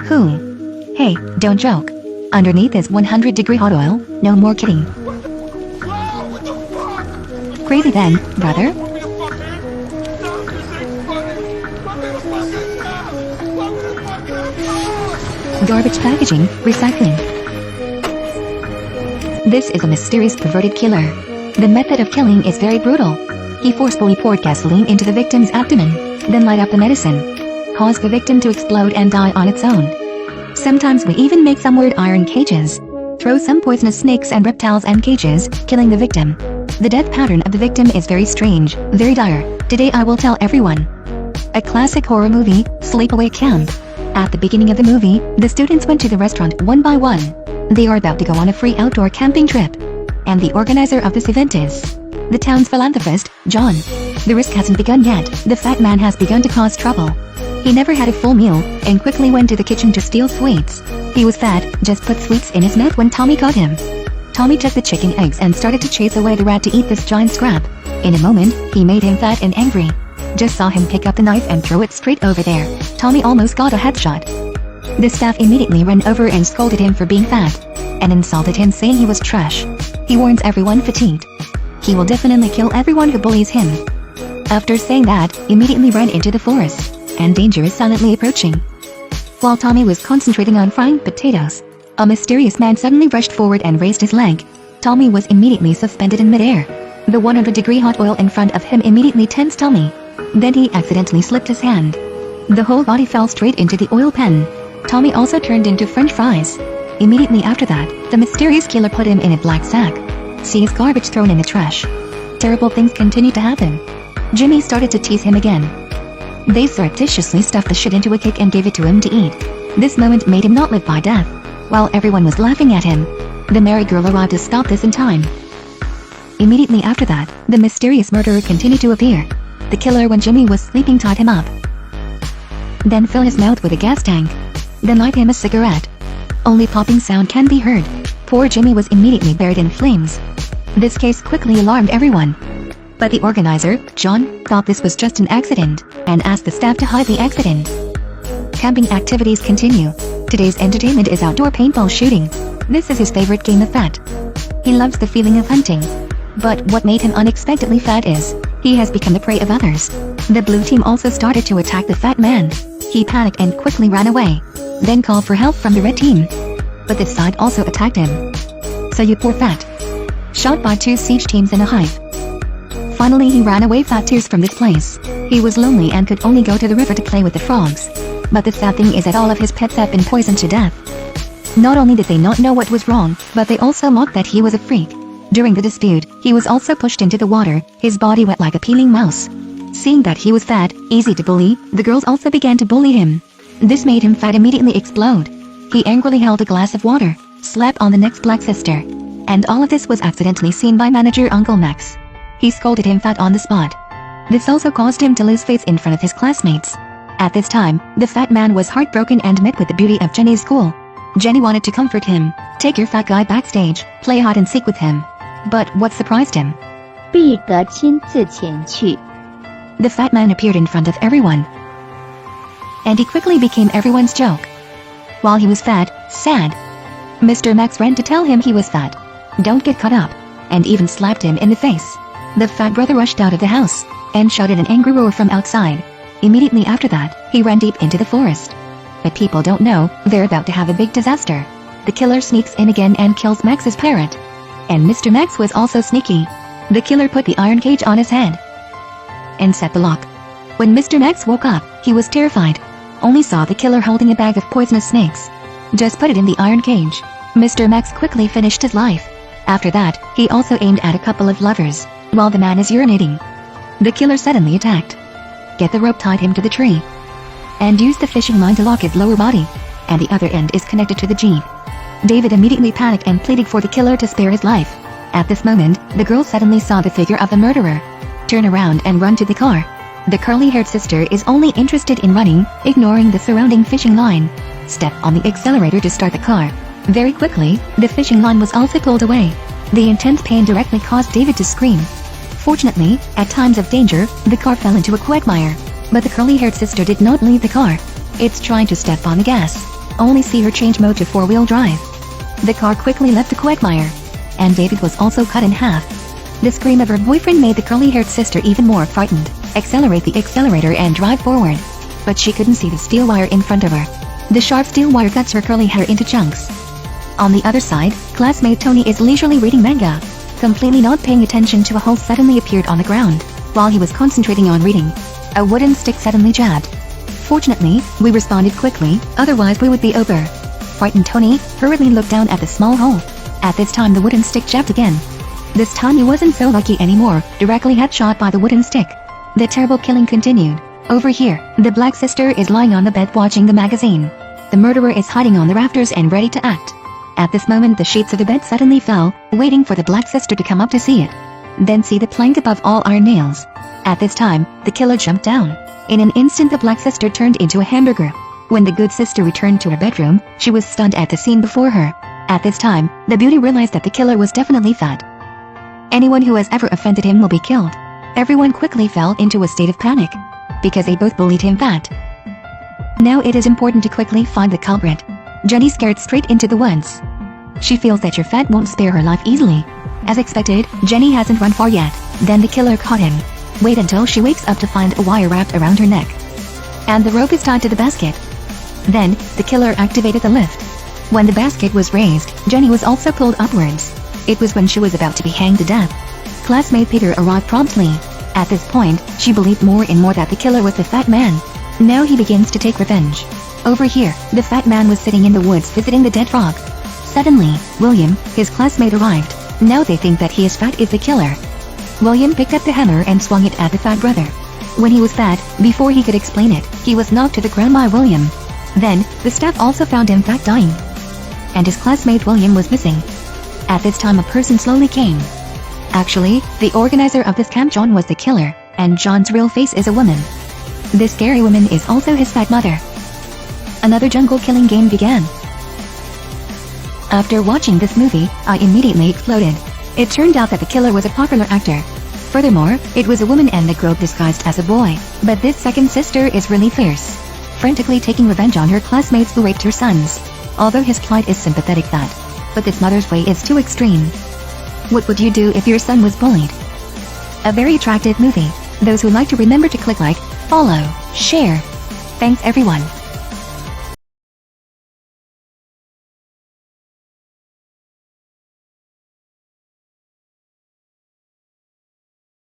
Who? Hey, don't joke. Underneath is 100-degree hot oil, no more kidding. Crazy then, brother? Garbage packaging, recycling. This is a mysterious perverted killer. The method of killing is very brutal. He forcefully poured gasoline into the victim's abdomen, then light up the medicine, cause the victim to explode and die on its own. Sometimes we even make some weird iron cages, throw some poisonous snakes and reptiles and cages, killing the victim. The death pattern of the victim is very strange, very dire. Today I will tell everyone. A classic horror movie, Sleepaway Camp. At the beginning of the movie, the students went to the restaurant one by one. They are about to go on a free outdoor camping trip. And the organizer of this event is the town's philanthropist, John. The risk hasn't begun yet. The fat man has begun to cause trouble. He never had a full meal, and quickly went to the kitchen to steal sweets. He was fat, just put sweets in his mouth when Tommy caught him. Tommy took the chicken eggs and started to chase away the rat to eat this giant scrap. In a moment, he made him fat and angry. Just saw him pick up the knife and throw it straight over there. Tommy almost got a headshot. The staff immediately ran over and scolded him for being fat, and insulted him saying he was trash. He warns everyone fatigued. He will definitely kill everyone who bullies him. After saying that, immediately ran into the forest, and danger is silently approaching. While Tommy was concentrating on frying potatoes, a mysterious man suddenly rushed forward and raised his leg. Tommy was immediately suspended in midair. The 100-degree hot oil in front of him immediately tensed Tommy. Then he accidentally slipped his hand. The whole body fell straight into the oil pan. Tommy also turned into French fries. Immediately after that, the mysterious killer put him in a black sack. Sees garbage thrown in the trash. Terrible things continued to happen. Jimmy started to tease him again. They surreptitiously stuffed the shit into a cake and gave it to him to eat. This moment made him not live by death. While everyone was laughing at him, the married girl arrived to stop this in time. Immediately after that, the mysterious murderer continued to appear. The killer, when Jimmy was sleeping, tied him up. Then fill his mouth with a gas tank. Then light him a cigarette. Only popping sound can be heard. Poor Jimmy was immediately buried in flames. This case quickly alarmed everyone. But the organizer, John, thought this was just an accident, and asked the staff to hide the accident. Camping activities continue. Today's entertainment is outdoor paintball shooting. This is his favorite game of fat. He loves the feeling of hunting. But what made him unexpectedly fat is, he has become the prey of others. The blue team also started to attack the fat man. He panicked and quickly ran away. Then called for help from the red team. But this side also attacked him. So you poor fat. Shot by 2 siege teams in a hive. Finally he ran away fat tears from this place. He was lonely and could only go to the river to play with the frogs. But the sad thing is that all of his pets have been poisoned to death. Not only did they not know what was wrong, but they also mocked that he was a freak. During the dispute, he was also pushed into the water, his body wet like a peeling mouse. Seeing that he was fat, easy to bully, the girls also began to bully him. This made him fat immediately explode. He angrily held a glass of water, slapped on the next black sister. And all of this was accidentally seen by manager Uncle Max. He scolded him fat on the spot. This also caused him to lose face in front of his classmates. At this time, the fat man was heartbroken and met with the beauty of Jenny's school. Jenny wanted to comfort him. Take your fat guy backstage, play hide and seek with him. But what surprised him? 必得亲自前去. The fat man appeared in front of everyone. And he quickly became everyone's joke. While he was fat, sad, Mr. Max ran to tell him he was fat. Don't get caught up. And even slapped him in the face. The fat brother rushed out of the house, and shouted an angry roar from outside. Immediately after that, he ran deep into the forest. But people don't know, they're about to have a big disaster. The killer sneaks in again and kills Max's parrot. And Mr. Max was also sneaky. The killer put the iron cage on his head and set the lock. When Mr. Max woke up, he was terrified. Only saw the killer holding a bag of poisonous snakes. Just put it in the iron cage. Mr. Max quickly finished his life. After that, he also aimed at a couple of lovers, while the man is urinating. The killer suddenly attacked. Get the rope, tied him to the tree, and used the fishing line to lock his lower body, and the other end is connected to the jeep. David immediately panicked and pleaded for the killer to spare his life. At this moment, the girl suddenly saw the figure of the murderer. Turn around and run to the car. The curly-haired sister is only interested in running, ignoring the surrounding fishing line. Step on the accelerator to start the car. Very quickly, the fishing line was also pulled away. The intense pain directly caused David to scream. Fortunately, at times of danger, the car fell into a quagmire. But the curly-haired sister did not leave the car. It's trying to step on the gas. only see her change mode to four-wheel drive. The car quickly left the quagmire. And David was also cut in half. The scream of her boyfriend made the curly-haired sister even more frightened. Accelerate the accelerator and drive forward. But she couldn't see the steel wire in front of her. The sharp steel wire cuts her curly hair into chunks. On the other side, classmate Tony is leisurely reading manga. Completely not paying attention to a hole suddenly appeared on the ground. While he was concentrating on reading, a wooden stick suddenly jabbed. Fortunately, we responded quickly, otherwise we would be over. Frightened Tony hurriedly looked down at the small hole. At this time the wooden stick jabbed again. This time he wasn't so lucky anymore, directly headshot by the wooden stick. The terrible killing continued. Over here, the black sister is lying on the bed watching the magazine. The murderer is hiding on the rafters and ready to act. At this moment the sheets of the bed suddenly fell, waiting for the black sister to come up to see it. Then see the plank above all iron nails. At this time, the killer jumped down. In an instant the black sister turned into a hamburger. When the good sister returned to her bedroom, she was stunned at the scene before her. At this time, the beauty realized that the killer was definitely fat. Anyone who has ever offended him will be killed. Everyone quickly fell into a state of panic, because they both believed him fat. Now it is important to quickly find the culprit. Jenny scared straight into the woods. She feels that your fat won't spare her life easily. As expected, Jenny hasn't run far yet. Then the killer caught him. Wait until she wakes up to find a wire wrapped around her neck. And the rope is tied to the basket. Then, the killer activated the lift. When the basket was raised, Jenny was also pulled upwards. It was when she was about to be hanged to death. Classmate Peter arrived promptly. At this point, she believed more and more that the killer was the fat man. Now he begins to take revenge. Over here, the fat man was sitting in the woods visiting the dead frog. Suddenly, William, his classmate, arrived. Now they think that he is fat is the killer. William picked up the hammer and swung it at the fat brother. When he was fat, before he could explain it, he was knocked to the ground by William. Then, the staff also found him fat dying. And his classmate William was missing. At this time a person slowly came. Actually, the organizer of this camp, John, was the killer, and John's real face is a woman. This scary woman is also his fat mother. Another jungle killing game began. After watching this movie, I immediately exploded. It turned out that the killer was a popular actor. Furthermore, it was a woman and the girl disguised as a boy. But this second sister is really fierce, frantically taking revenge on her classmates who raped her sons. Although his plight is sympathetic that, but this mother's way is too extreme. What would you do if your son was bullied? A very attractive movie. Those who like to remember to click like, follow, share. Thanks everyone.